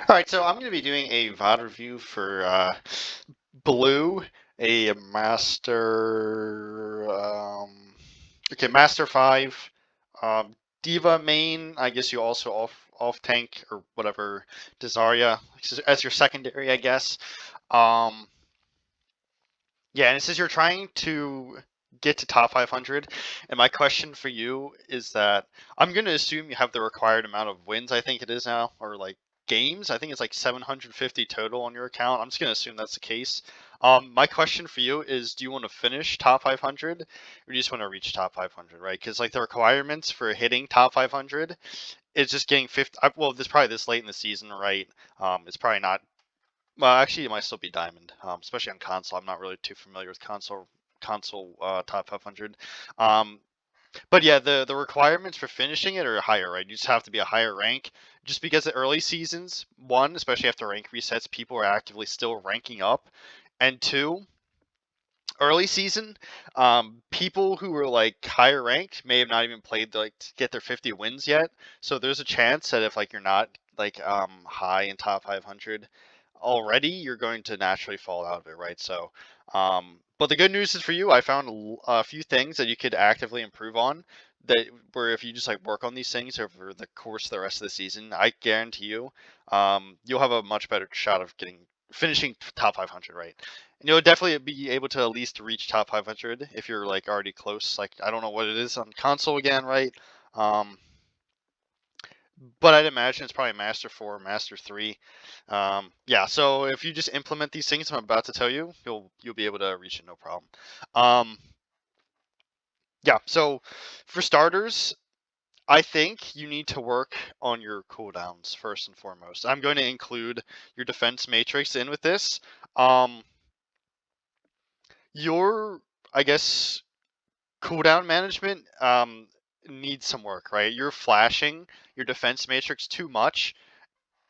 Alright, so I'm going to be doing a VOD review for Bluu, a Master 5, DVA main. I guess you also off tank or whatever, Zarya as your secondary, I guess. Um, yeah, and it says you're trying to get to top 500, and my question for you is that I'm going to assume you have the required amount of wins. I think it is now, or like games. I think it's like 750 total on your account. I'm just going to assume that's the case. My question for you is, do you want to finish top 500, or do you just want to reach top 500, right? Because like the requirements for hitting top 500 is just getting 50. Well, this probably this late in the season, right? It's probably not. Well, actually, it might still be diamond, especially on console. I'm not really too familiar with console top 500. Um, but yeah, the requirements for finishing it are higher, right? You just have to be a higher rank. Just because the early seasons, one, especially after rank resets, people are actively still ranking up, and two, early season, people who were like higher ranked may have not even played like to get their 50 wins yet. So there's a chance that if like you're not like high in top 500 already, you're going to naturally fall out of it, right? So, but the good news is for you, I found a few things that you could actively improve on. That where if you just like work on these things over the course of the rest of the season, I guarantee you, you'll have a much better shot of finishing top 500, right? And you'll definitely be able to at least reach top 500 if you're like already close. Like I don't know what it is on console again, right? Um, but I'd imagine it's probably Master 4, Master 3. Yeah, so if you just implement these things I'm about to tell you, you'll be able to reach it no problem. Um, yeah, so for starters, I think you need to work on your cooldowns first and foremost. I'm going to include your defense matrix in with this. Um, your, I guess, cooldown management needs some work, right? You're flashing your defense matrix too much.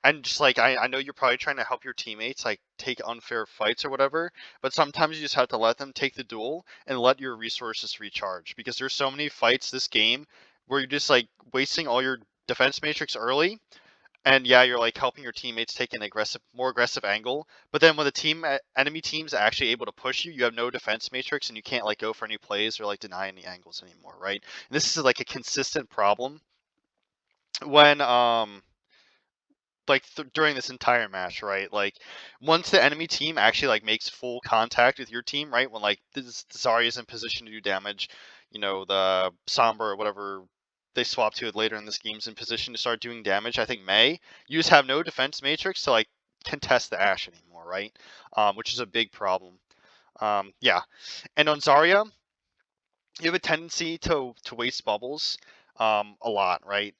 And just like I know you're probably trying to help your teammates like take unfair fights or whatever, but sometimes you just have to let them take the duel and let your resources recharge because there's so many fights this game where you're just like wasting all your defense matrix early. And yeah, you're like helping your teammates take an more aggressive angle. But then when the enemy team's actually able to push you, you have no defense matrix and you can't like go for any plays or like deny any angles anymore, right? And this is like a consistent problem when like during this entire match, right? Like once the enemy team actually like makes full contact with your team, right? When like this Zarya is in position to do damage, the Sombra or whatever they swap to it later in this game's in position to start doing damage. I think you just have no defense matrix to like contest the Ashe anymore, right? Which is a big problem. Yeah, and on Zarya, you have a tendency to waste bubbles a lot, right?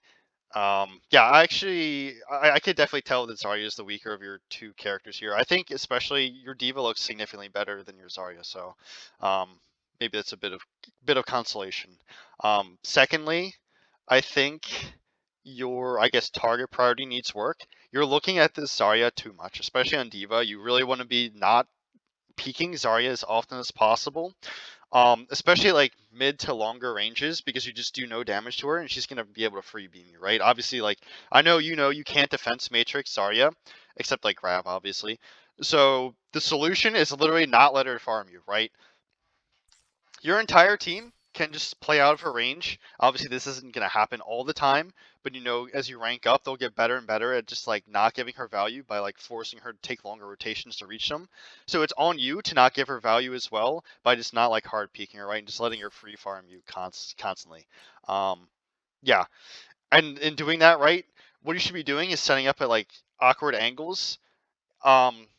Yeah, I could definitely tell that Zarya is the weaker of your two characters here. I think especially your D.Va looks significantly better than your Zarya, so um, maybe that's a bit of consolation. Secondly, I think your target priority needs work. You're looking at this Zarya too much, especially on D.Va. You really want to be not peeking Zarya as often as possible. Especially like mid to longer ranges because you just do no damage to her and she's gonna be able to free beam you, right? Obviously, like I know you can't defense matrix Zarya, except like grab, obviously. So the solution is literally not let her farm you, right? Your entire team can just play out of her range. Obviously, this isn't going to happen all the time, but as you rank up, they'll get better and better at just like not giving her value by like forcing her to take longer rotations to reach them. So it's on you to not give her value as well by just not like hard peeking her, right? And just letting her free farm you constantly. Um, yeah. And in doing that, right, what you should be doing is setting up at like awkward angles,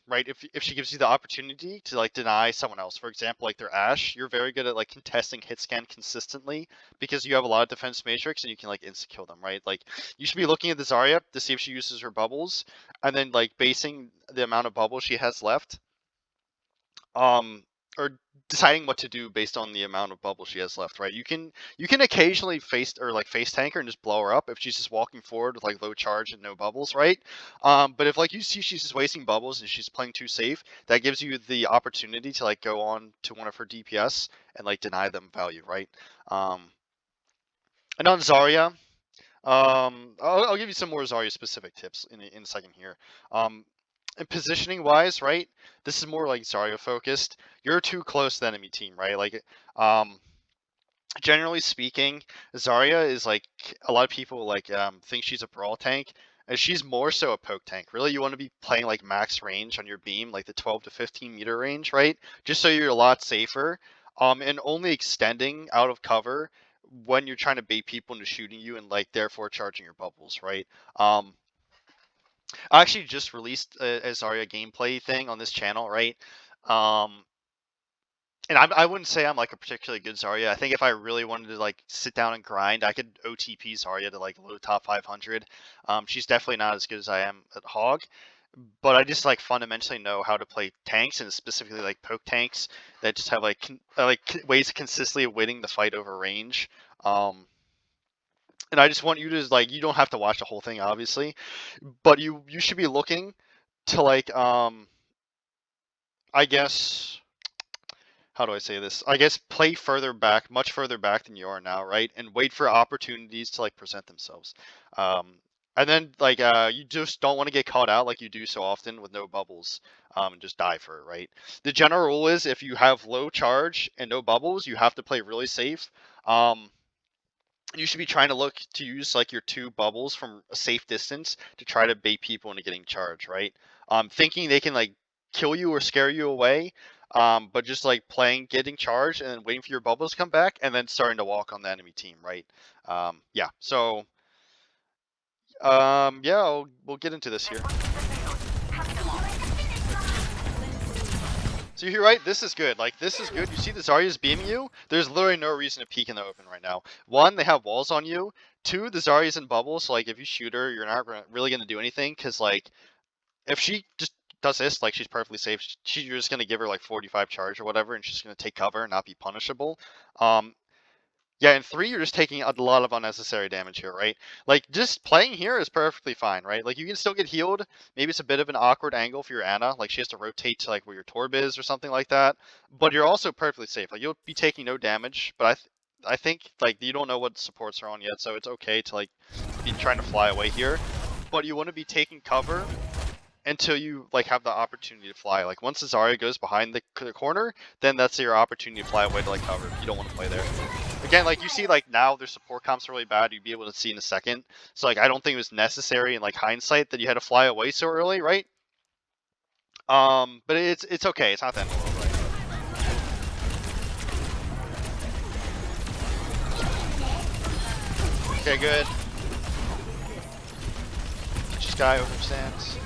right, if she gives you the opportunity to like deny someone else, for example, like their Ashe, you're very good at like contesting hit scan consistently because you have a lot of defense matrix and you can like insta kill them, right? Like you should be looking at the Zarya to see if she uses her bubbles and then like basing the amount of bubbles she has left, um or deciding what to do based on the amount of bubbles she has left, right? You can occasionally face tank her and just blow her up if she's just walking forward with like low charge and no bubbles, right? But if like you see she's just wasting bubbles and she's playing too safe, that gives you the opportunity to like go on to one of her DPS and like deny them value, right? um and on Zarya, I'll give you some more Zarya specific tips in a second here. And positioning wise, right? This is more like Zarya focused. You're too close to the enemy team, right? Like, generally speaking, Zarya is like a lot of people like think she's a brawl tank, and she's more so a poke tank. Really, you want to be playing like max range on your beam, like the 12 to 15 meter range, right? Just so you're a lot safer. And only extending out of cover when you're trying to bait people into shooting you and like therefore charging your bubbles, right? I actually just released a Zarya gameplay thing on this channel, right? Um, and I wouldn't say I'm like a particularly good Zarya. I think if I really wanted to like sit down and grind, I could OTP Zarya to like low top 500. She's definitely not as good as I am at Hog, but I just like fundamentally know how to play tanks and specifically like poke tanks that just have like ways of consistently winning the fight over range. And I just want you to like, you don't have to watch the whole thing obviously, but you should be looking to like I guess, how do I say this? I guess play further back, much further back than you are now, right? And wait for opportunities to like present themselves. And then like you just don't want to get caught out like you do so often with no bubbles, and just die for it, right? The general rule is if you have low charge and no bubbles, you have to play really safe. You should be trying to look to use like your 2 bubbles from a safe distance to try to bait people into getting charged, right? Thinking they can like kill you or scare you away, but just like playing, getting charged, and then waiting for your bubbles to come back, and then starting to walk on the enemy team, right? Yeah. So, yeah, we'll get into this here. So you're right, this is good. Like, this is good. You see the Zarya's beaming you? There's literally no reason to peek in the open right now. 1, they have walls on you. 2, the Zarya's in bubbles, so like if you shoot her, you're not really gonna do anything, because like if she just does this, like she's perfectly safe. You're just gonna give her like 45 charge or whatever, and she's gonna take cover and not be punishable. Yeah, and 3, you're just taking a lot of unnecessary damage here, right? Like, just playing here is perfectly fine, right? Like, you can still get healed. Maybe it's a bit of an awkward angle for your Ana. Like, she has to rotate to, like, where your Torb is or something like that. But you're also perfectly safe. Like, you'll be taking no damage. But I think, like, you don't know what supports are on yet, so it's okay to, like, be trying to fly away here. But you want to be taking cover until you, like, have the opportunity to fly. Like, once the Zarya goes behind the corner, then that's your opportunity to fly away to, like, cover. You don't want to play there. Again, like, you see, like, now their support comps are really bad. You'd be able to see in a second. So, like, I don't think it was necessary in, like, hindsight that you had to fly away so early, right? But it's okay. It's not the end of the world, right? Okay, good. This guy overstands.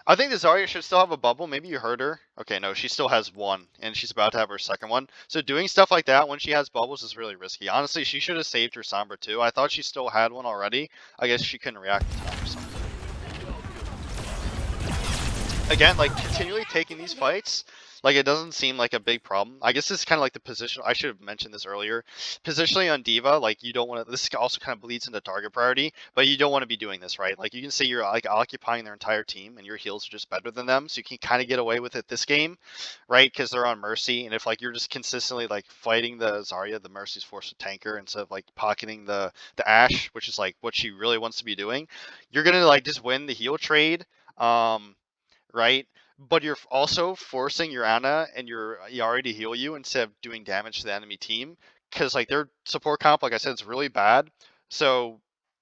I think the Zarya should still have a bubble. Maybe you heard her. Okay, no, she still has 1, and she's about to have her second one. So doing stuff like that when she has bubbles is really risky. Honestly, she should have saved her Sombra too. I thought she still had one already. I guess she couldn't react in time or something. Again, like, continually taking these fights, like, it doesn't seem like a big problem. I guess this is kind of like the position. I should have mentioned this earlier. Positionally on D.Va, like, you don't want to. This also kind of bleeds into target priority, but you don't want to be doing this, right? Like, you can say you're like occupying their entire team, and your heals are just better than them, so you can kind of get away with it this game, right? Because they're on Mercy, and if like you're just consistently like fighting the Zarya, the Mercy's forced to tanker instead of like pocketing the Ashe, which is like what she really wants to be doing, you're gonna like just win the heal trade. Right? But you're also forcing your Ana and your Yari to heal you instead of doing damage to the enemy team. Because like their support comp, like I said, is really bad. So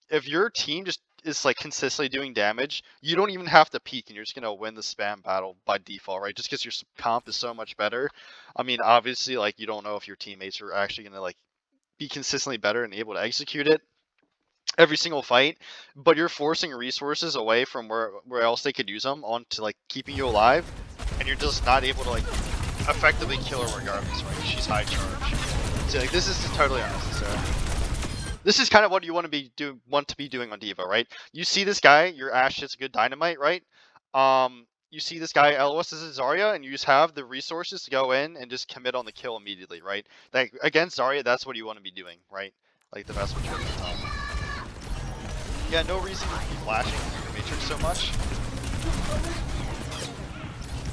if your team just is like consistently doing damage, you don't even have to peek and you're just gonna win the spam battle by default, right? Just because your comp is so much better. I mean, obviously, like you don't know if your teammates are actually gonna like be consistently better and able to execute it every single fight, but you're forcing resources away from where else they could use them onto like keeping you alive, and you're just not able to like effectively kill her regardless, right? She's high charge. So like this is totally unnecessary. This is kind of what you want to be doing on D.Va, right? You see this guy, your Ashe hits a good dynamite, right? You see this guy LOS is Zarya, and you just have the resources to go in and just commit on the kill immediately, right? Like against Zarya, that's what you want to be doing, right? Like the vast majority of the time. Yeah, no reason to be flashing your Matrix so much.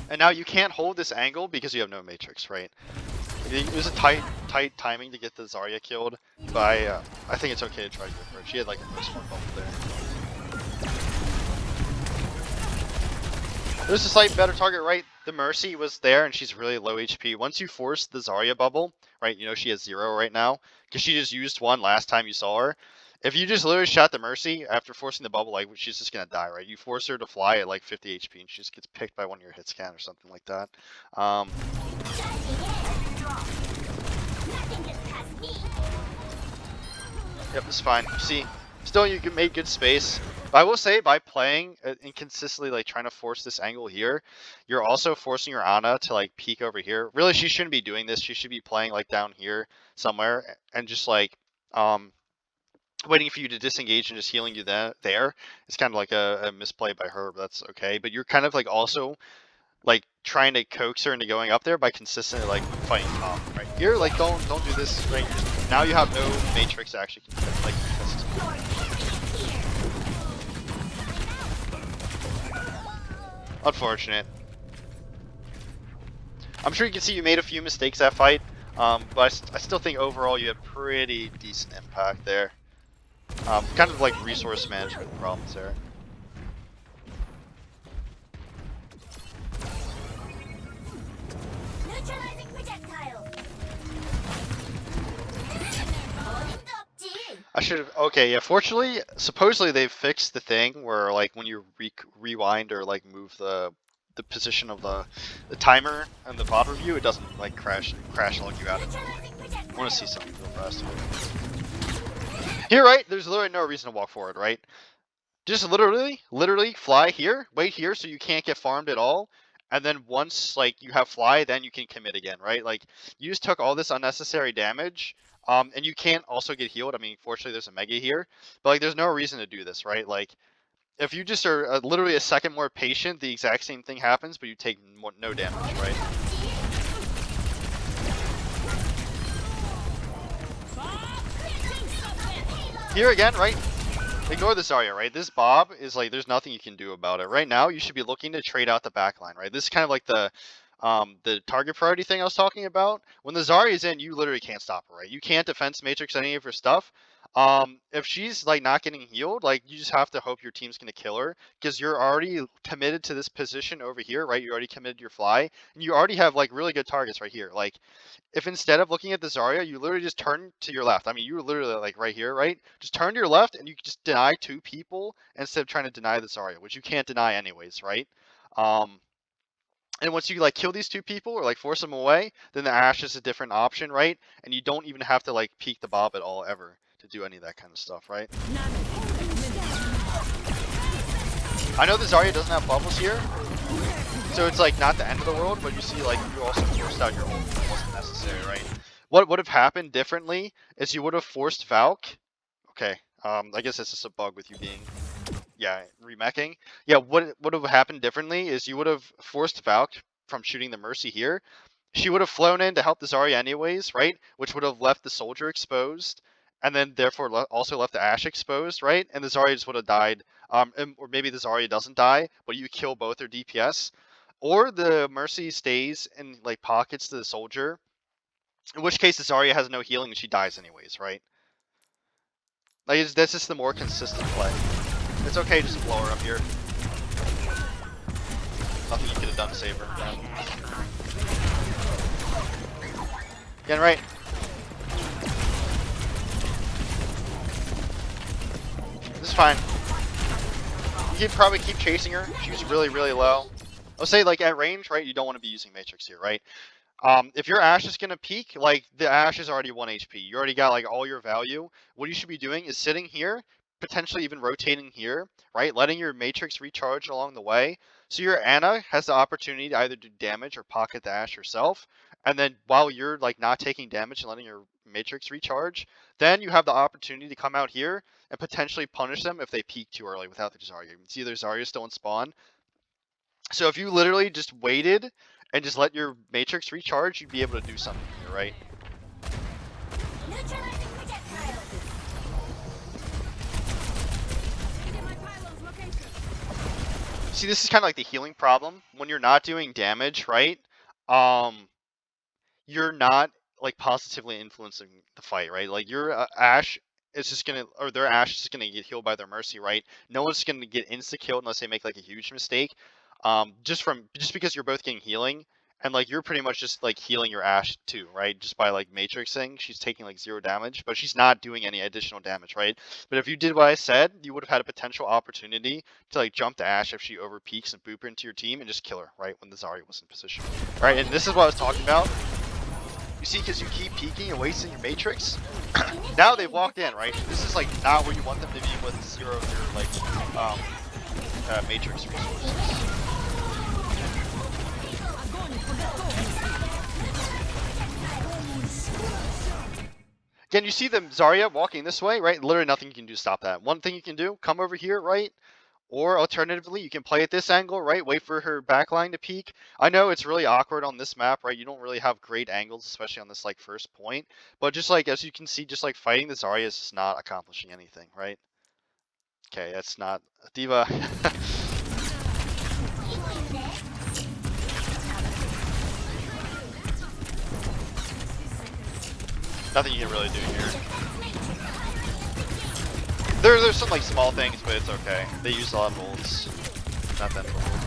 And now you can't hold this angle because you have no Matrix, right? It was a tight tight timing to get the Zarya killed, but I think it's okay to try to go for it. She had like a no smart bubble there. There's a slight better target, right? The Mercy was there and she's really low HP. Once you force the Zarya bubble, right, you know she has 0 right now, because she just used 1 last time you saw her. If you just literally shot the Mercy after forcing the bubble, like she's just gonna die, right? You force her to fly at like 50 HP and she just gets picked by one of your hit scan or something like that. Yep, it's fine. See, still you can make good space. But I will say, by playing inconsistently, like trying to force this angle here, you're also forcing your Ana to like peek over here. Really, she shouldn't be doing this. She should be playing like down here somewhere and just like waiting for you to disengage and just healing you there. It's kind of like a misplay by her, but that's okay. But you're kind of like also like trying to coax her into going up there by consistently like fighting top right here. Like don't do this right. Now you have no matrix to actually like. Unfortunate. I'm sure you can see you made a few mistakes that fight, but I still think overall you had pretty decent impact there. Kind of like resource management problems there. I should have. Okay, yeah. Fortunately, supposedly they've fixed the thing where like when you rewind or like move the position of the timer and the VOD review, it doesn't like crash log you out. I want to see something real fast here. Right? There's literally no reason to walk forward, right? Just literally fly here, wait here, so you can't get farmed at all. And then once like you have fly, then you can commit again, right? Like you just took all this unnecessary damage. And you can't also get healed. I mean, fortunately, there's a mega here, but like, there's no reason to do this, right? Like, if you just are literally a second more patient, the exact same thing happens, but you take no damage, right? Here again, right? Ignore the Zarya, right? This Bob is like, there's nothing you can do about it. Right now, you should be looking to trade out the backline, right? This is kind of like the target priority thing I was talking about. When the Zarya is in, you literally can't stop her, right? You can't defense matrix any of her stuff. If she's like not getting healed, like you just have to hope your team's gonna kill her because you're already committed to this position over here, right? You already committed your fly, and you already have like really good targets right here. Like, if instead of looking at the Zarya, you literally just turn to your left. I mean, you're literally like right here, right? Just turn to your left, and you can just deny 2 people instead of trying to deny the Zarya, which you can't deny anyways, right? And once you like kill these 2 people or like force them away, then the Ashe is a different option, right? And you don't even have to like peek the Bob at all ever to do any of that kind of stuff, right? I know the Zarya doesn't have bubbles here, so it's like not the end of the world, but you see like you also forced out your ult. It wasn't necessary, right? What would have happened differently is you would have forced Valk. Okay, I guess it's just a bug with you being remeching. Yeah, what would have happened differently is you would have forced Valk from shooting the Mercy here. She would have flown in to help the Zarya anyways, right? Which would have left the soldier exposed, and then therefore also left the Ashe exposed, right? And the Zarya just would have died. Or maybe the Zarya doesn't die, but you kill both their DPS. Or the Mercy stays in like pockets to the soldier, in which case the Zarya has no healing and she dies anyways, right? Like that's just the more consistent play. It's okay, just blow her up here. Nothing you could have done to save her. Again, right. This is fine. You can probably keep chasing her. She's really, really low. I'll say like at range, right? You don't want to be using Matrix here, right? If your Ashe is going to peak, like the Ashe is already 1 HP. You already got like all your value. What you should be doing is sitting here, potentially even rotating here, right? Letting your Matrix recharge along the way. So your Ana has the opportunity to either do damage or pocket the Ashe herself. And then while you're like not taking damage and letting your Matrix recharge, then you have the opportunity to come out here and potentially punish them if they peak too early without the Zarya. You can see their Zarya still in spawn. So if you literally just waited and just let your Matrix recharge, you'd be able to do something here, right? See, this is kind of like the healing problem. When you're not doing damage, right? You're not like positively influencing the fight, right? Like your Ashe is just gonna, or their Ashe is just gonna get healed by their Mercy, right? No one's gonna get insta killed unless they make like a huge mistake. Just because you're both getting healing, and like you're pretty much just like healing your Ashe too, right? Just by like matrixing, she's taking like 0 damage, but she's not doing any additional damage, right? But if you did what I said, you would have had a potential opportunity to like jump to Ashe if she over peaks and boop her into your team and just kill her, right? When the Zarya was in position, right? And this is what I was talking about. You see, because you keep peeking and wasting your matrix. Now they've walked in, right? This is like not where you want them to be with 0 of your like matrix resources. Again, you see the Zarya walking this way, right? Literally nothing you can do to stop that. One thing you can do, come over here, right? Or alternatively, you can play at this angle, right? Wait for her backline to peak. I know it's really awkward on this map, right? You don't really have great angles, especially on this like first point. But just like, as you can see, just like fighting the Zarya is just not accomplishing anything, right? Okay, that's not a diva. Nothing you can really do here. There's some like small things, but it's okay. They use a lot of ults. Not that important.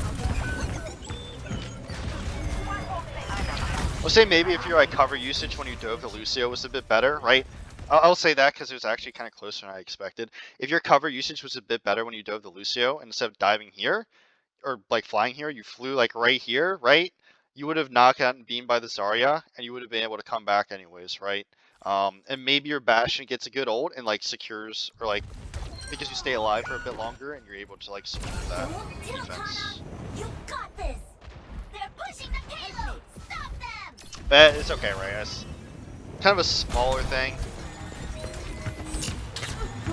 I'll say maybe if your like cover usage when you dove the Lucio was a bit better, right? I'll say that because it was actually kind of closer than I expected. If your cover usage was a bit better when you dove the Lucio, and instead of diving here, or like flying here, you flew like right here, right? You would have not gotten beamed by the Zarya, and you would have been able to come back anyways, right? And maybe your Bastion gets a good ult and like secures, or like, because you stay alive for a bit longer and you're able to like secure that defense. You got this. They're pushing the payload. Stop them. But it's okay, right? It's kind of a smaller thing.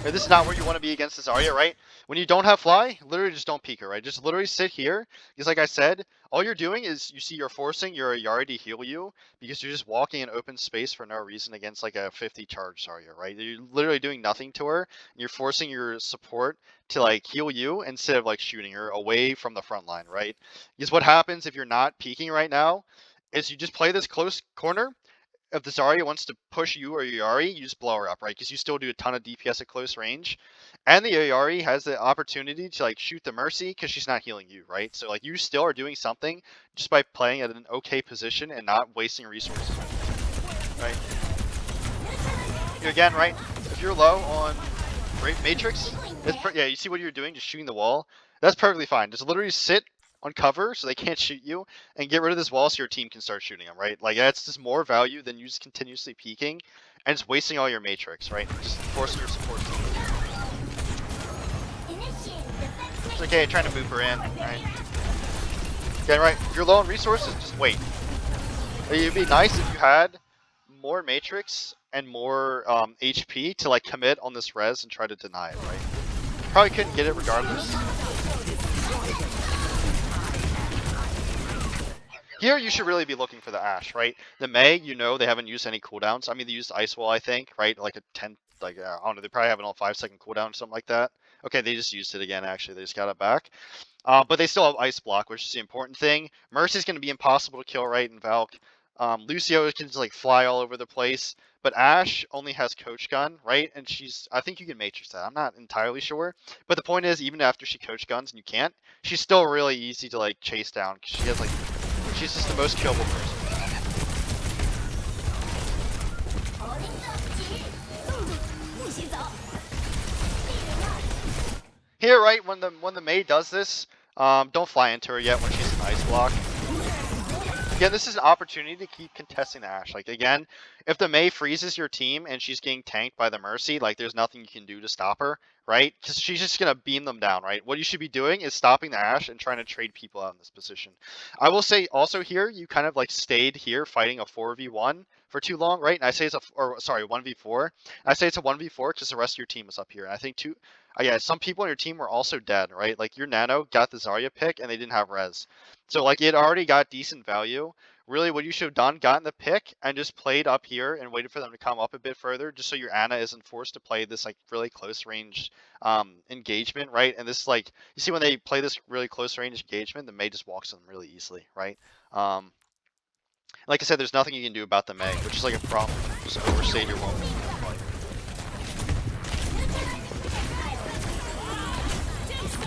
Right, this is not where you want to be against the Zarya, right? When you don't have fly, literally just don't peek her, right? Just literally sit here. Because like I said, all you're doing is you see you're forcing your Yari to heal you because you're just walking in open space for no reason against like a 50 charge Zarya, right? You're literally doing nothing to her. And you're forcing your support to like heal you instead of like shooting her away from the front line, right? Because what happens if you're not peeking right now is you just play this close corner. If the Zarya wants to push you or Yari, you just blow her up, right? Because you still do a ton of DPS at close range. And the Yari has the opportunity to like shoot the Mercy because she's not healing you, right? So like you still are doing something just by playing at an okay position and not wasting resources, right? Again, right? If you're low on Matrix, yeah, you see what you're doing, just shooting the wall. That's perfectly fine. Just literally sit on cover so they can't shoot you and get rid of this wall so your team can start shooting them, right? Like that's just more value than you just continuously peeking and just wasting all your matrix, right? Just forcing your support team. It's okay, trying to move her in, right? Again, right, if you're low on resources, just wait. It'd be nice if you had more matrix and more HP to like commit on this res and try to deny it, right? Probably couldn't get it regardless. Here, you should really be looking for the Ashe, right? The Mei, you know, they haven't used any cooldowns. I mean, they used Ice Wall, I think, right? Like a 10, like, I don't know, they probably have it on 5-second cooldown or something like that. Okay, they just used it again, actually. They just got it back. But they still have Ice Block, which is the important thing. Mercy's going to be impossible to kill, right? And Valk. Lucio can just, like, fly all over the place. But Ashe only has Coach Gun, right? And I think you can Matrix that. I'm not entirely sure. But the point is, even after she Coach Guns and you can't, she's still really easy to, like, chase down. Because she has, like, she's just the most killable person. Here, right, when the Mei does this, don't fly into her yet when she's an Ice Block. Again, this is an opportunity to keep contesting the Ashe. Like, again, if the Mei freezes your team and she's getting tanked by the Mercy, like, there's nothing you can do to stop her, right? Because she's just going to beam them down, right? What you should be doing is stopping the Ashe and trying to trade people out in this position. I will say also here, you kind of, like, stayed here fighting a 4v1 for too long, right? And I say it's 1v4. I say it's a 1v4 because the rest of your team is up here. And I think yeah, some people on your team were also dead, right? Like, your Nano got the Zarya pick and they didn't have res. So, like, it already got decent value. Really, what you should have done, gotten the pick and just played up here and waited for them to come up a bit further, just so your Ana isn't forced to play this, like, really close range engagement, right? And this, like, you see when they play this really close range engagement, the Mei just walks them really easily, right? Like I said, there's nothing you can do about the Mei, which is like a problem. Just overstayed your welcome.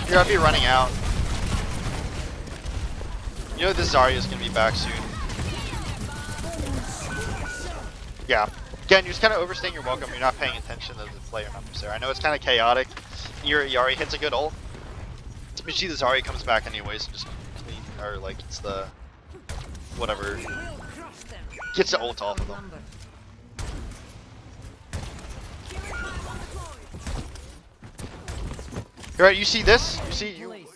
You're gonna be running out. You know this Zarya is gonna be back soon. Yeah. Again, you're just kind of overstaying your welcome. You're not paying attention to the player numbers there. I know it's kind of chaotic. Yari hits a good ult. You see the Zarya comes back anyways and just clean, or like it's the whatever. Gets the ult off of them. Alright, you see this? You see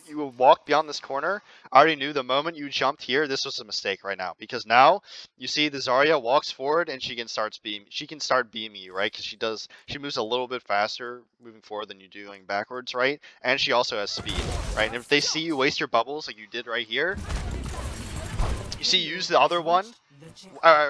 you walk beyond this corner. I already knew the moment you jumped here, this was a mistake right now. Because now you see the Zarya walks forward and she can start beaming you, right? Because she moves a little bit faster moving forward than you do going backwards, right? And she also has speed, right? And if they see you waste your bubbles like you did right here, you see you use the other one.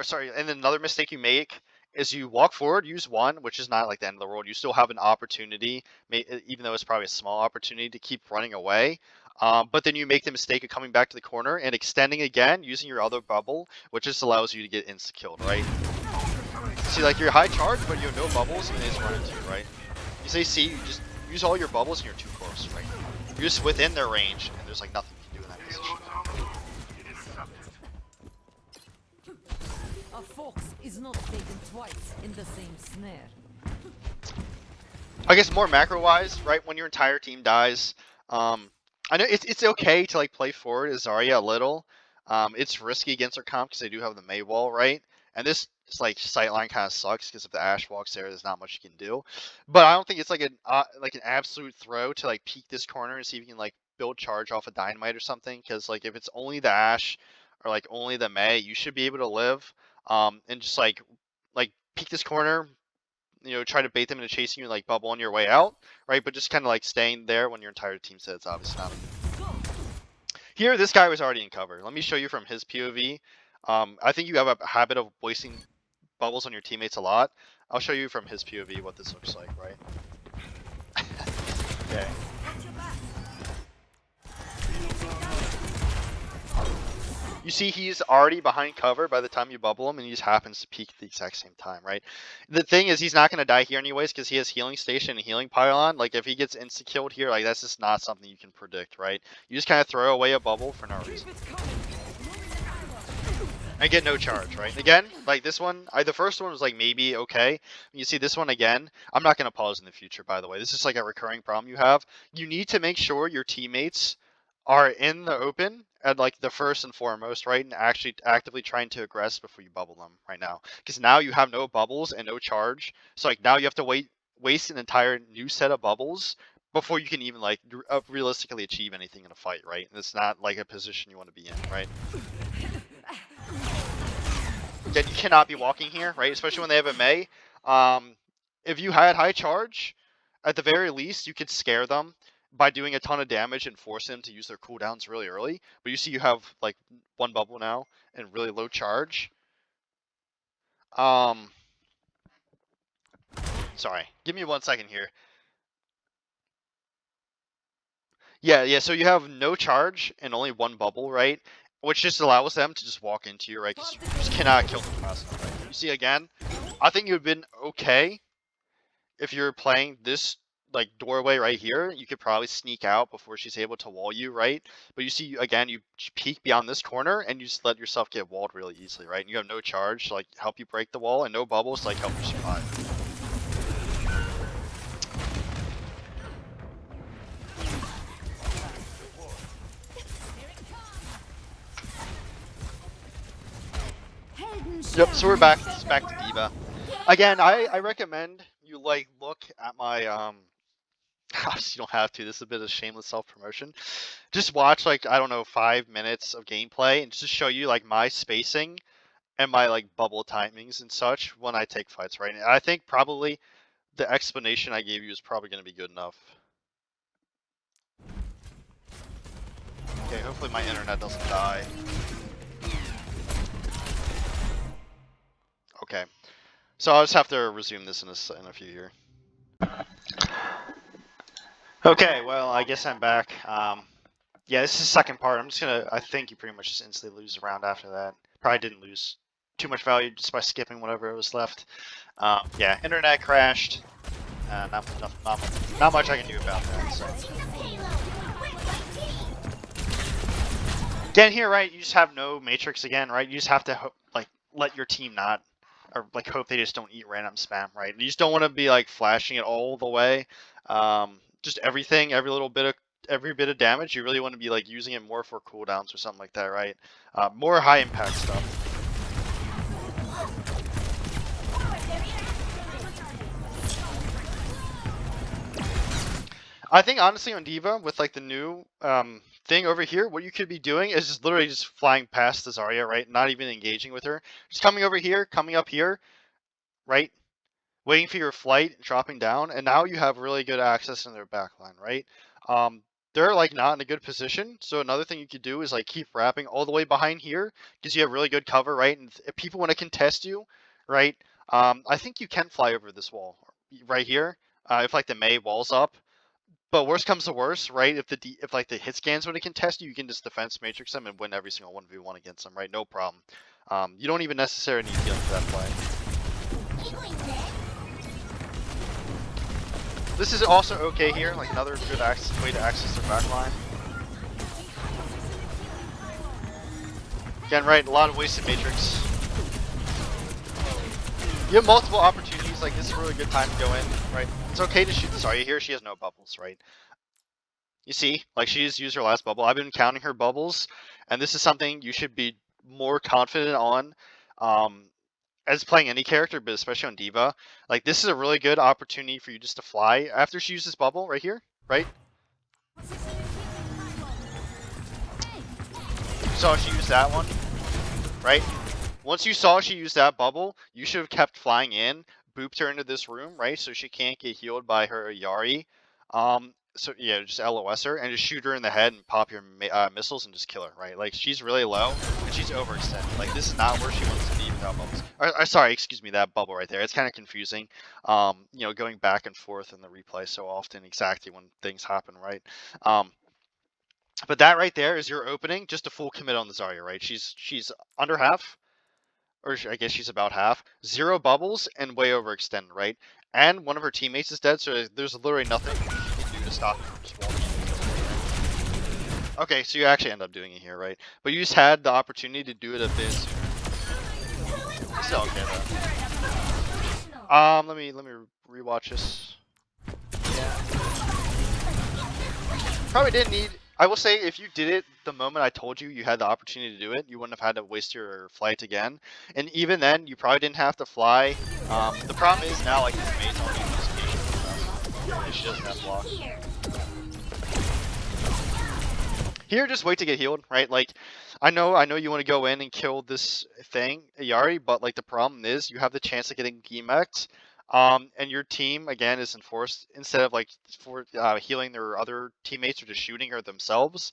Sorry, and then another mistake you make is you walk forward, use one, which is not like the end of the world. You still have an opportunity, even though it's probably a small opportunity, to keep running away. But then you make the mistake of coming back to the corner and extending again, using your other bubble, which just allows you to get insta-killed, right? See, like you're high charge, but you have no bubbles, and they just run into you, right? You say C, you just use all your bubbles and you're too close, right? You're just within their range, and there's like nothing you can do in that position. A fox is not taken twice in the same snare. I guess more macro-wise, right? When your entire team dies, I know it's okay to like play forward as Zarya a little. It's risky against their comp because they do have the Mei wall, right? And this like sightline kind of sucks because if the Ashe walks there, there's not much you can do. But I don't think it's like an absolute throw to like peek this corner and see if you can like build charge off a dynamite or something. Because like if it's only the Ashe or like only the Mei, you should be able to live. And just like peek this corner, you know, try to bait them into chasing you and like bubble on your way out, right? But just kind of like staying there when your entire team said it's obviously not. Here, this guy was already in cover. Let me show you from his POV. I think you have a habit of wasting bubbles on your teammates a lot. I'll show you from his POV what this looks like, right? Okay. You see he's already behind cover by the time you bubble him, and he just happens to peek at the exact same time, right? The thing is, he's not going to die here anyways because he has healing station and healing pylon. Like, if he gets insta-killed here, like, that's just not something you can predict, right? You just kind of throw away a bubble for no reason. And get no charge, right? Again, like this one, the first one was like maybe okay. You see this one again. I'm not going to pause in the future, by the way. This is like a recurring problem you have. You need to make sure your teammates are in the open at like the first and foremost, right? And actually actively trying to aggress before you bubble them right now. Because now you have no bubbles and no charge. So like now you have to waste an entire new set of bubbles before you can even like realistically achieve anything in a fight, right? And it's not like a position you want to be in, right? Again, you cannot be walking here, right? Especially when they have a Mei. If you had high charge, at the very least, you could scare them by doing a ton of damage and force them to use their cooldowns really early. But you see you have like one bubble now and really low charge. Sorry, give me 1 second here. Yeah, so you have no charge and only one bubble, right? Which just allows them to just walk into you, right? Because you just cannot kill them fast enough, right? You see again, I think it would have been okay if you're playing this like doorway right here. You could probably sneak out before she's able to wall you, right? But you see, again, you peek beyond this corner and you just let yourself get walled really easily, right? And you have no charge to like help you break the wall and no bubbles to like help you survive. Yep, so we're back. It's back to D.Va. Again, I recommend you like look at my obviously you don't have to. This is a bit of shameless self-promotion. Just watch like, I don't know, 5 minutes of gameplay and just show you like my spacing and my like bubble timings and such when I take fights, right? And I think probably the explanation I gave you is probably going to be good enough. Okay, hopefully my internet doesn't die. Okay, so I'll just have to resume this in a few here. Okay, well, I guess I'm back. Yeah, this is the second part. I think you pretty much just instantly lose the round after that. Probably didn't lose too much value just by skipping whatever was left. Yeah, internet crashed. Not much I can do about that. So. Again, here, right? You just have no matrix again, right? You just have to like let your team not, or like hope they just don't eat random spam, right? You just don't want to be like flashing it all the way. Just everything, every bit of damage. You really want to be like using it more for cooldowns or something like that, right? More high impact stuff. I think honestly on D.Va with like the new thing over here, what you could be doing is just literally just flying past the Zarya, right? Not even engaging with her. Just coming over here, coming up here, right? Waiting for your flight, dropping down, and now you have really good access in their backline, right? They're like not in a good position, so another thing you could do is like keep wrapping all the way behind here because you have really good cover, right? And if people want to contest you, right? I think you can fly over this wall right here. If like the Mei walls up. But worst comes to worst, right? If like the hit scans want to contest you, you can just defense matrix them and win every single 1v1 against them, right? No problem. You don't even necessarily need healing for that play. This is also okay here, like another good way to access their backline. Again, right? A lot of wasted matrix. You have multiple opportunities. Like this is a really good time to go in, right? It's okay to shoot the Zarya here. She has no bubbles, right? You see, like she just used her last bubble. I've been counting her bubbles, and this is something you should be more confident on as playing any character, but especially on D.Va. Like this is a really good opportunity for you just to fly after she uses bubble right here, right? So she used that one, right? Once you saw she used that bubble, you should have kept flying in, booped her into this room, right? So she can't get healed by her Yari. So yeah, just LOS her and just shoot her in the head and pop your missiles and just kill her, right? Like she's really low and she's overextended. Like this is not where she wants to be without bubbles. Sorry, excuse me, that bubble right there. It's kind of confusing. You know, going back and forth in the replay so often exactly when things happen, right? But that right there is your opening, just a full commit on the Zarya, right? She's under half. Or I guess she's about half, 0 bubbles, and way overextended, right? And one of her teammates is dead, so there's literally nothing you can do to stop her from just walking. Okay, so you actually end up doing it here, right? But you just had the opportunity to do it a bit sooner. Still okay though. Let me rewatch this. Yeah. Probably didn't need. I will say, if you did it the moment I told you you had the opportunity to do it, you wouldn't have had to waste your flight again. And even then, you probably didn't have to fly. The problem is now, like, his mate's already in this patient. She doesn't have block. Here, just wait to get healed, right? Like, I know you want to go in and kill this thing, Yari, but, like, the problem is you have the chance of getting G-Mexed. And your team again is enforced instead of like healing their other teammates or just shooting her themselves.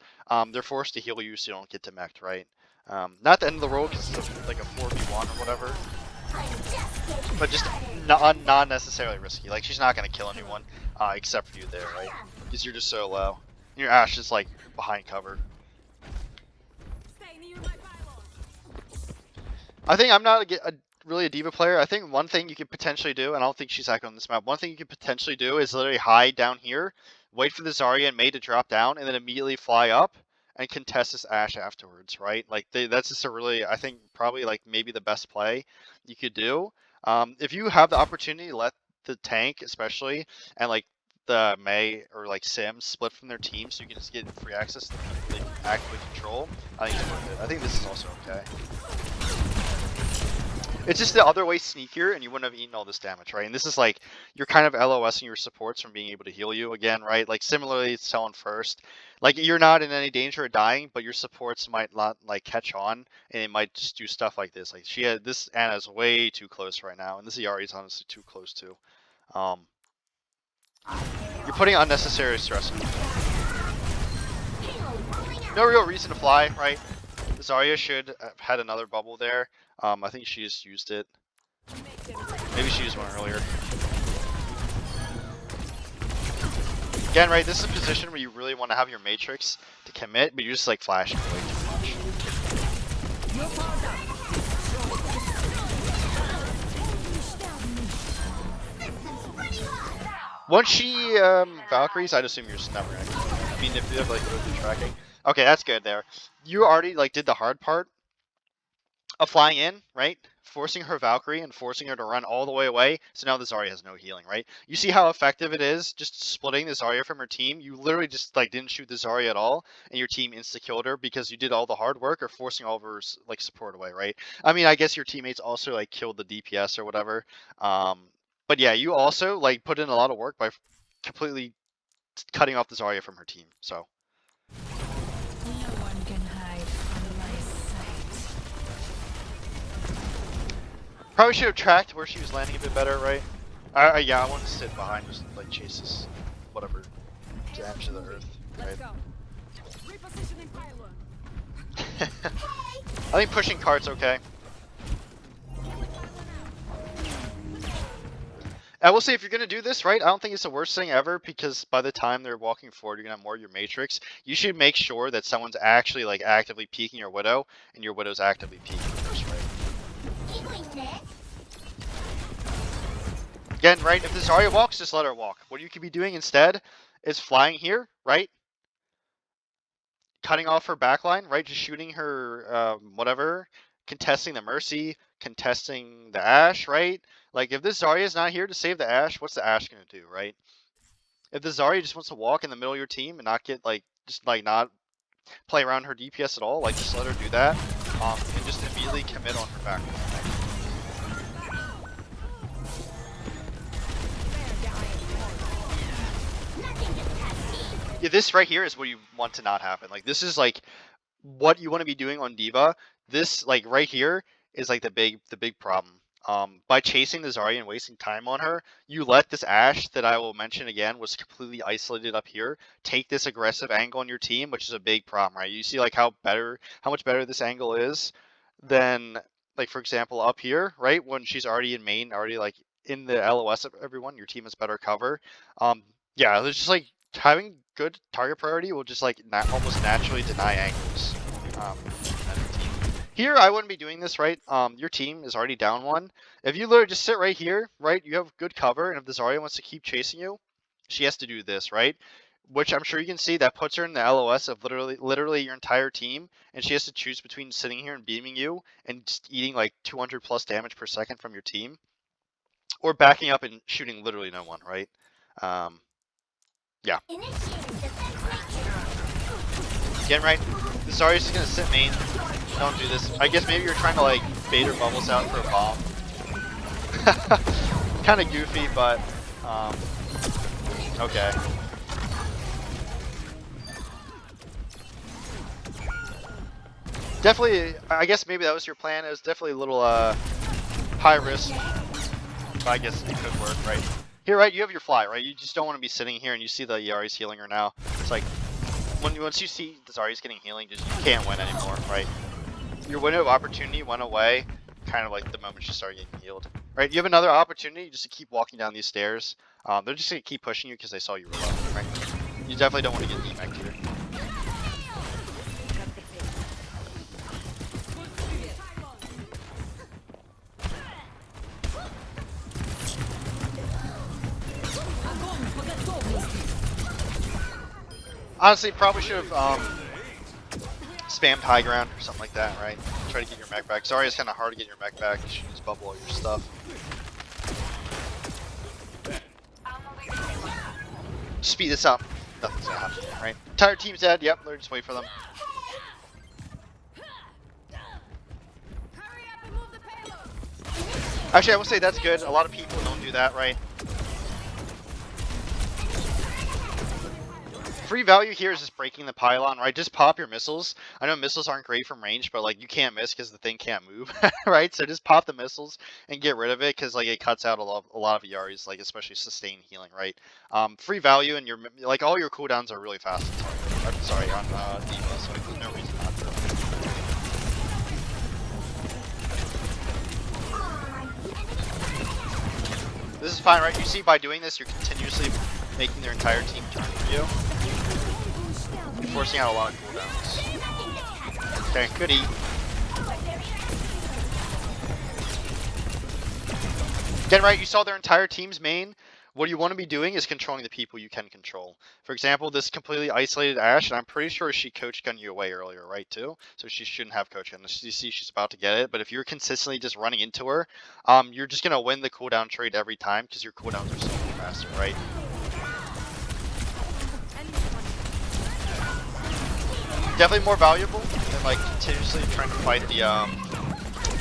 They're forced to heal you so you don't get demeched, right? Not the end of the world because it's like a 4v1 or whatever, but just not necessarily risky. Like she's not gonna kill anyone except for you there, right? Because you're just so low. Your Ashe is like behind cover. I think I'm not really a D.Va player. I think one thing you could potentially do, and I don't think she's active on this map, one thing you could potentially do is literally hide down here, wait for the Zarya and Mei to drop down, and then immediately fly up and contest this Ashe afterwards, right? Like that's just a really, I think probably like maybe the best play you could do. If you have the opportunity, let the tank especially and like the Mei or like Sim split from their team so you can just get free access to them they can actively control. I think it's worth it. I think this is also okay. It's just the other way sneakier, and you wouldn't have eaten all this damage, right? And this is like, you're kind of LOSing your supports from being able to heal you again, right? Like, similarly, it's selling first. Like, you're not in any danger of dying, but your supports might not, like, catch on, and they might just do stuff like this. Like, this Ana's way too close right now, and this Yari is honestly too close, too. You're putting unnecessary stress on them. No real reason to fly, right? Zarya should have had another bubble there. I think she just used it. Maybe she used one earlier. Again, right, this is a position where you really want to have your matrix to commit, but you're just like flashing way too much. Once she Valkyries, I'd assume you're just never gonna. I mean, if you have like the tracking. Okay, that's good there. You already like did the hard part of flying in, right? Forcing her Valkyrie and forcing her to run all the way away. So now the Zarya has no healing, right? You see how effective it is just splitting the Zarya from her team? You literally just like didn't shoot the Zarya at all, and your team insta-killed her because you did all the hard work or forcing all of her like support away, right? I mean, I guess your teammates also like killed the DPS or whatever. But yeah, you also like put in a lot of work by completely cutting off the Zarya from her team. So. No one can hide from my sight. Probably should have tracked where she was landing a bit better, right? Yeah, I want to sit behind, just like chase this, whatever, damage to the earth, right? Repositioning pylon. I think pushing cart's okay. I will say if you're gonna do this, right, I don't think it's the worst thing ever because by the time they're walking forward, you're gonna have more of your matrix. You should make sure that someone's actually like actively peeking your widow, and your widow's actively peeking first, right? Again, right, if the Zarya walks, just let her walk. What you could be doing instead is flying here, right? Cutting off her backline, right? Just shooting her, whatever, contesting the Mercy, contesting the Ashe, right? Like, if this Zarya is not here to save the Ashe, what's the Ashe gonna do, right? If the Zarya just wants to walk in the middle of your team and not get, like, just, like, not play around her DPS at all, like, just let her do that, and just immediately commit on her backline, right? Yeah, this right here is what you want to not happen. Like, this is like what you want to be doing on D.Va. This like right here is like the big problem. By chasing the Zarya and wasting time on her, you let this Ashe that I will mention again was completely isolated up here take this aggressive angle on your team, which is a big problem, right? You see like how much better this angle is than like for example up here, right? When she's already in main, already like in the LOS of everyone, your team has better cover. Yeah, there's just like having good target priority will just like almost naturally deny angles. Here, I wouldn't be doing this, right? Your team is already down one. If you literally just sit right here, right, you have good cover, and if the Zarya wants to keep chasing you, she has to do this, right? Which I'm sure you can see that puts her in the LOS of literally your entire team, and she has to choose between sitting here and beaming you and just eating like 200 plus damage per second from your team, or backing up and shooting literally no one, right? Yeah. Again, right? The Zarya's just gonna sit main. Don't do this. I guess maybe you're trying to like bait her bubbles out for a bomb. Kind of goofy, but okay. Definitely, I guess maybe that was your plan. It was definitely a little high risk, but I guess it could work, right? Here, right, you have your fly, right? You just don't want to be sitting here and you see the Yari's healing her now. It's like, once you see the Zarya's getting healing, just you can't win anymore, right? Your window of opportunity went away, kind of like the moment you started getting healed, right? You have another opportunity just to keep walking down these stairs. They're just gonna keep pushing you because they saw you were low, right? You definitely don't want to get DMAC'd here. Honestly, probably should have spammed high ground or something like that, right? Try to get your mech back. Sorry, it's kind of hard to get your mech back. You should just bubble all your stuff. Speed this up. Nothing's gonna happen, right? Entire team's dead. Yep, let's just wait for them. Actually, I will say that's good. A lot of people don't do that, right? Free value here is just breaking the pylon, right? Just pop your missiles. I know missiles aren't great from range, but like you can't miss because the thing can't move, right? So just pop the missiles and get rid of it because like it cuts out a lot of Yari's, like especially sustained healing, right? Free value and your like all your cooldowns are really fast. I'm sorry, on D.Va, so there's no reason not to. This is fine, right? You see, by doing this, you're continuously making their entire team turn for you. You're forcing out a lot of cooldowns. Okay, good E. Again, right, you saw their entire team's main What you want to be doing is controlling the people you can control. For example, this completely isolated Ashe, and I'm pretty sure she coach gunned you away earlier, right, too? So she shouldn't have coach gun. You see she's about to get it, but if you're consistently just running into her, you're just going to win the cooldown trade every time because your cooldowns are so much faster, right? Definitely more valuable than like continuously trying to fight the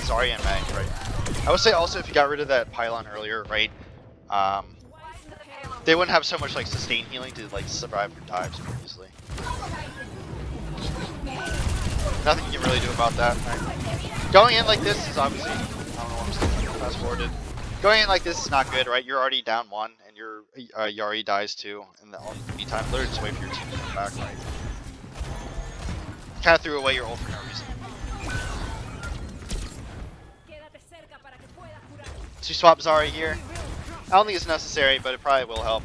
Zarya and Mag, right? I would say also if you got rid of that pylon earlier, right? They wouldn't have so much like sustain healing to like survive your dives more easily. Nothing you can really do about that. Right? Going in like this is obviously, I don't know what I'm saying, fast forwarded. Going in like this is not good, right? You're already down 1 and your Yari dies 2 in the meantime. Literally just wait for your team to come back, right? Kind of threw away your ult for no reason. So you swap Zarya here. I don't think it's necessary, but it probably will help.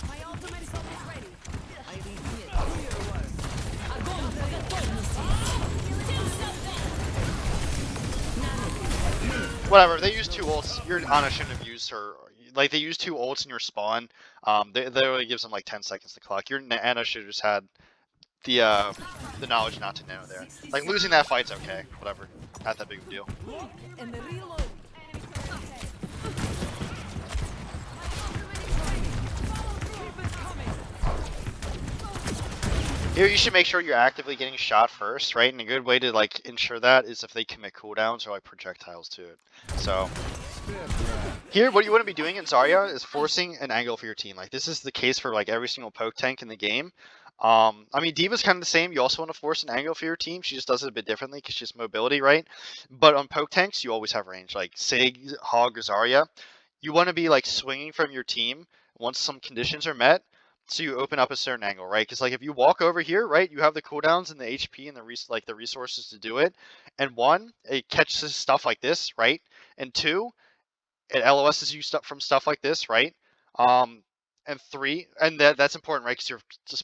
Whatever, they used 2 ults. Your Ana shouldn't have used her. Like, they used 2 ults in your spawn. They only gives them like 10 seconds to clock. Your Ana should have just had the knowledge not to know there. Like, losing that fight's okay. Whatever. Not that big of a deal. Here, you should make sure you're actively getting shot first, right? And a good way to like ensure that is if they commit cooldowns or like projectiles to it. So here, what you want to be doing in Zarya is forcing an angle for your team. Like this is the case for like every single poke tank in the game. I mean, D.Va's kind of the same. You also want to force an angle for your team. She just does it a bit differently because she has mobility, right? But on poke tanks, you always have range. Like Sig, Hog, or Zarya, you want to be like swinging from your team once some conditions are met. So you open up a certain angle, right? Because like if you walk over here, right, you have the cooldowns and the HP and the resources to do it. And 1, it catches stuff like this, right? And 2, it LOSs you from stuff like this, right? And 3, and that's important, right? Because your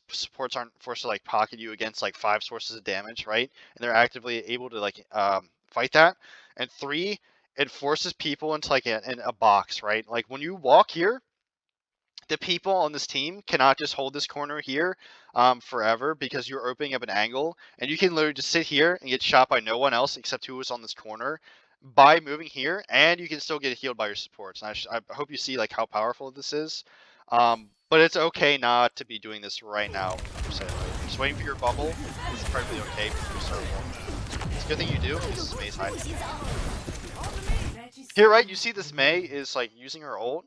supports aren't forced to like pocket you against like 5 sources of damage, right? And they're actively able to like fight that. And 3, it forces people into like a box, right? Like when you walk here, the people on this team cannot just hold this corner here forever because you're opening up an angle, and you can literally just sit here and get shot by no one else except who is on this corner by moving here, and you can still get healed by your supports. And I hope you see like how powerful this is. But it's okay not to be doing this right now. Just waiting for your bubble is perfectly okay before you start rolling. It's a good thing you do because May's hiding. Here, right, you see this May is like using her ult.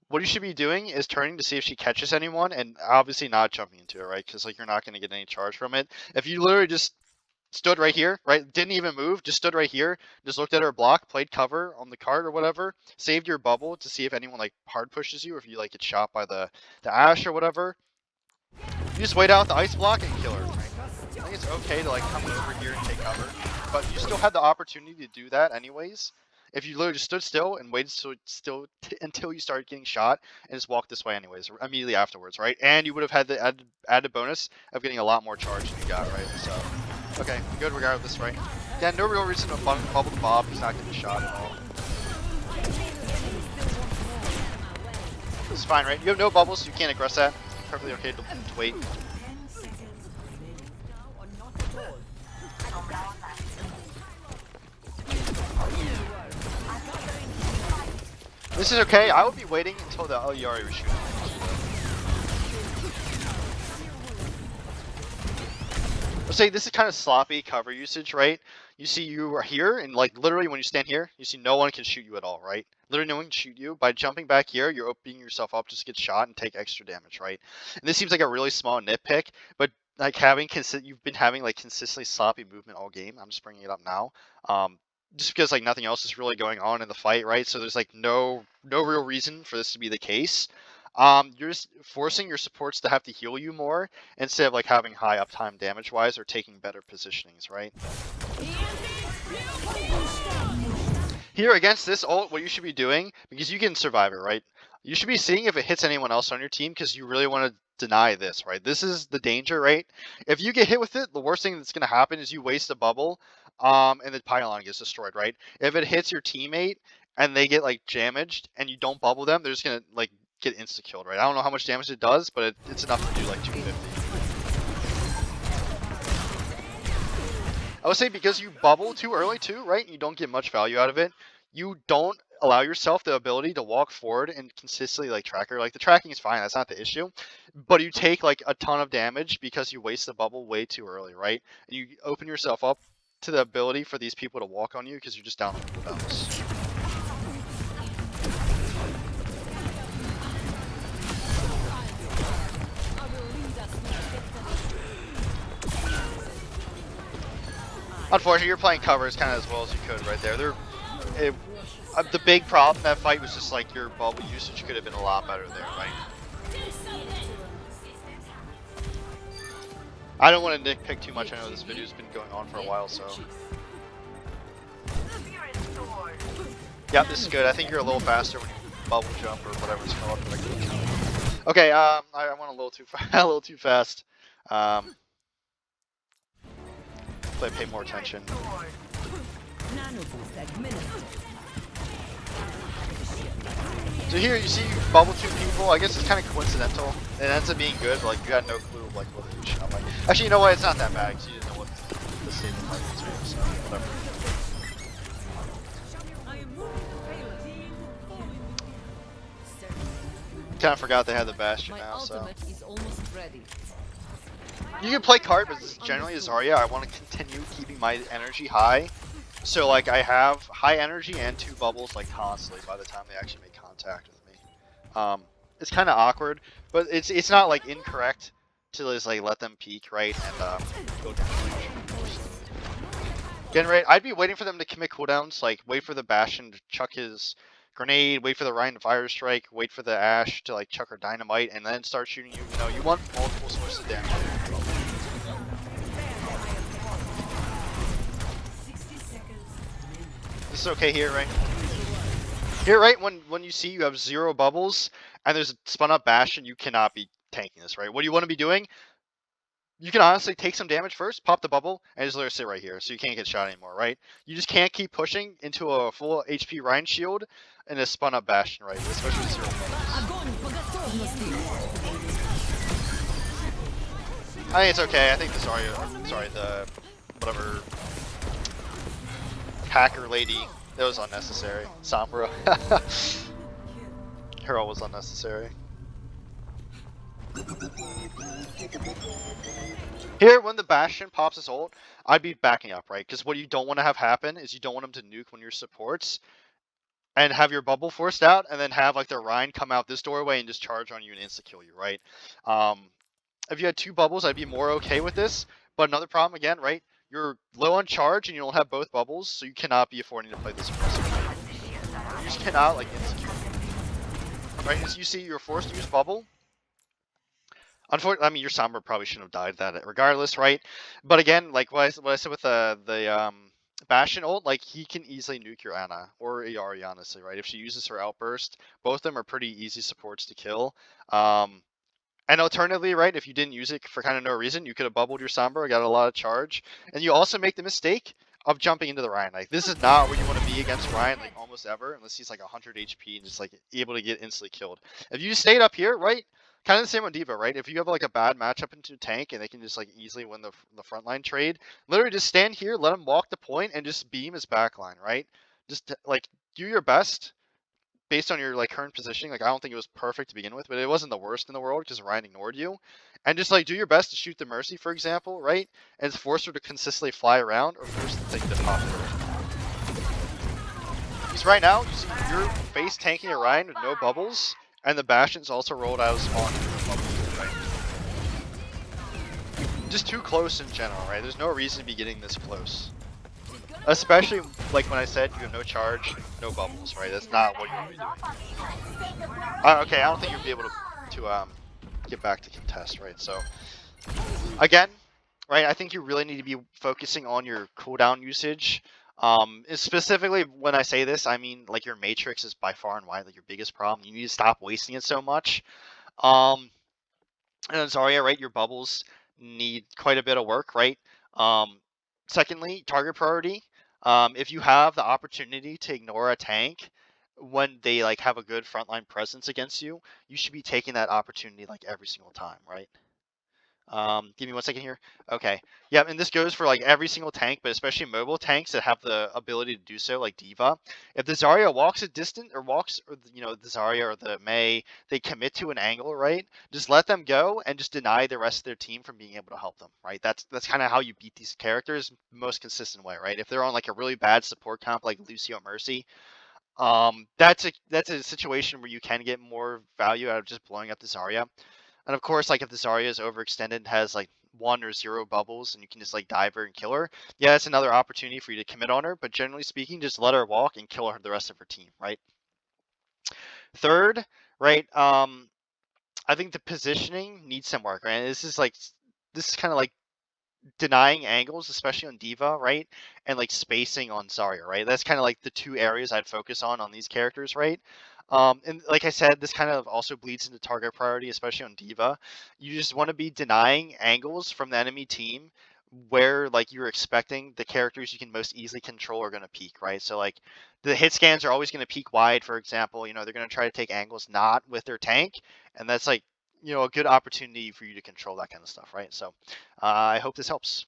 What you should be doing is turning to see if she catches anyone, and obviously not jumping into it, right? Because like you're not going to get any charge from it. If you literally just stood right here, right, didn't even move, just stood right here, just looked at her block, played cover on the card or whatever, saved your bubble to see if anyone like hard pushes you, or if you like get shot by the Ashe or whatever. You just wait out the ice block and kill her. Right? I think it's okay to like come over here and take cover, but you still had the opportunity to do that anyways. If you literally just stood still and waited until you started getting shot and just walked this way anyways, immediately afterwards, right? And you would have had the added bonus of getting a lot more charge than you got, right? So, okay, good regardless, right? Yeah, no real reason to bubble the Bob. He's not getting shot at all. It's fine, right? You have no bubbles, so you can't aggress that. It's perfectly okay to wait. This is okay. I would be waiting until the Yari was shooting. Let's say this is kind of sloppy cover usage, right? You see you are here, and like literally when you stand here, you see no one can shoot you at all, right? Literally no one can shoot you. By jumping back here, you're opening yourself up just to get shot and take extra damage, right? And this seems like a really small nitpick, but like you've been having like consistently sloppy movement all game. I'm just bringing it up now. Just because like nothing else is really going on in the fight, right? So there's like no real reason for this to be the case. You're just forcing your supports to have to heal you more instead of like having high uptime damage wise or taking better positionings, right? Here against this ult, what you should be doing, because you can survive it, right? You should be seeing if it hits anyone else on your team because you really want to deny this, right? This is the danger, right? If you get hit with it, the worst thing that's going to happen is you waste a bubble and the pylon gets destroyed, right? If it hits your teammate and they get like damaged and you don't bubble them, they're just going to like get insta-killed, right? I don't know how much damage it does, but it's enough to do like 250. I would say because you bubble too early too, right? And you don't get much value out of it. You don't allow yourself the ability to walk forward and consistently like tracker. Like the tracking is fine, that's not the issue. But you take like a ton of damage because you waste the bubble way too early, right? And you open yourself up to the ability for these people to walk on you because you're just down on cooldowns. Unfortunately, you're playing covers kind of as well as you could right there. The big problem in that fight was just like your bubble usage could have been a lot better there, right? I don't want to nitpick too much. I know this video's been going on for a while, so. Yep, this is good. I think you're a little faster when you bubble jump or whatever it's called. Okay, I went a little too a little too fast. Pay more attention. So here you see you bubble two people. I guess it's kind of coincidental. It ends up being good, but like you got no clue of like what it is. Like, actually, you know what? It's not that bad because you didn't know what the state of the fight was. So whatever. Kind of forgot they had the Bastion now, so. You can play card, but generally as Zarya, I want to continue keeping my energy high. So like I have high energy and 2 bubbles like constantly by the time they actually make contact with me. It's kind of awkward, but it's not like incorrect to just like let them peek, right, and go down. Getting ready, I'd be waiting for them to commit cooldowns, like wait for the Bastion to chuck his grenade, wait for the Ryan to fire strike, wait for the Ashe to like chuck her dynamite, and then start shooting you. You know, you want multiple sources of damage. This is okay here, right? Here, right, when you see you have 0 bubbles and there's a spun up Bastion, you cannot be tanking this, right? What do you want to be doing? You can honestly take some damage first, pop the bubble, and just let her sit right here so you can't get shot anymore, right? You just can't keep pushing into a full HP Ryan shield and a spun up Bastion, right? Especially with 0 bubbles. I think it's okay. I think the Zarya, sorry, the whatever hacker lady, that was unnecessary. Sombra. Her ult was unnecessary. Here, when the Bastion pops his ult, I'd be backing up, right? Because what you don't want to have happen is you don't want him to nuke when you're supports and have your bubble forced out and then have like the Ryan come out this doorway and just charge on you and insta-kill you, right? If you had 2 bubbles, I'd be more okay with this. But another problem, again, right? You're low on charge and you don't have both bubbles, so you cannot be affording to play this aggressively. You just cannot, like, insecure. Right, as you see, you're forced to use bubble. Unfortunately, I mean, your Sombra probably shouldn't have died that regardless, right? But again, like what I said with the Bastion ult, like, he can easily nuke your Ana, or Yari, honestly, right? If she uses her outburst, both of them are pretty easy supports to kill. And alternatively, right, if you didn't use it for kind of no reason, you could have bubbled your Sombra, got a lot of charge, and you also make the mistake of jumping into the Ryan. Like, this is not where you want to be against Ryan, like, almost ever, unless he's like 100 HP and just like able to get instantly killed. If you stayed up here, right, kind of the same with D.Va, right? If you have like a bad matchup into tank and they can just like easily win the frontline trade, literally just stand here, let him walk the point, and just beam his backline, right? Just like do your best. Based on your like current positioning, like I don't think it was perfect to begin with, but it wasn't the worst in the world because Ryan ignored you. And just like do your best to shoot the Mercy, for example, right? And force her to consistently fly around or force the thing to pop her. Because right now, you see you're face tanking a Ryan with no bubbles, and the Bastion's also rolled out of spawn with no bubbles, right? Just too close in general, right? There's no reason to be getting this close. Especially like when I said you have no charge, no bubbles, right? That's not what you're doing. Okay, I don't think you'll be able to get back to contest, right? So again, right? I think you really need to be focusing on your cooldown usage. Specifically when I say this, I mean like your matrix is by far and wide like your biggest problem. You need to stop wasting it so much. And Zarya, right? Your bubbles need quite a bit of work, right? Secondly, target priority. If you have the opportunity to ignore a tank, when they like have a good frontline presence against you, you should be taking that opportunity like every single time, right? Give me 1 second here. Okay. Yeah, and this goes for like every single tank, but especially mobile tanks that have the ability to do so, like D.Va. If the Zarya walks a distant or walks, or the Zarya or the Mei, they commit to an angle, right? Just let them go and just deny the rest of their team from being able to help them, right? That's kind of how you beat these characters most consistent way, right? If they're on like a really bad support comp like Lucio Mercy, that's a situation where you can get more value out of just blowing up the Zarya. And of course, like if the Zarya is overextended and has like 1 or 0 bubbles and you can just like dive her and kill her, yeah, that's another opportunity for you to commit on her. But generally speaking, just let her walk and kill her the rest of her team, right? Third, right, I think the positioning needs some work, right? This is kind of like denying angles, especially on D.Va, right? And like spacing on Zarya, right? That's kind of like the 2 areas I'd focus on these characters, right? And like I said, this kind of also bleeds into target priority, especially on D.Va. You just want to be denying angles from the enemy team where like you're expecting the characters you can most easily control are going to peak, right? So like the hit scans are always going to peak wide, for example. They're going to try to take angles not with their tank, and that's like a good opportunity for you to control that kind of stuff, right? So I hope this helps.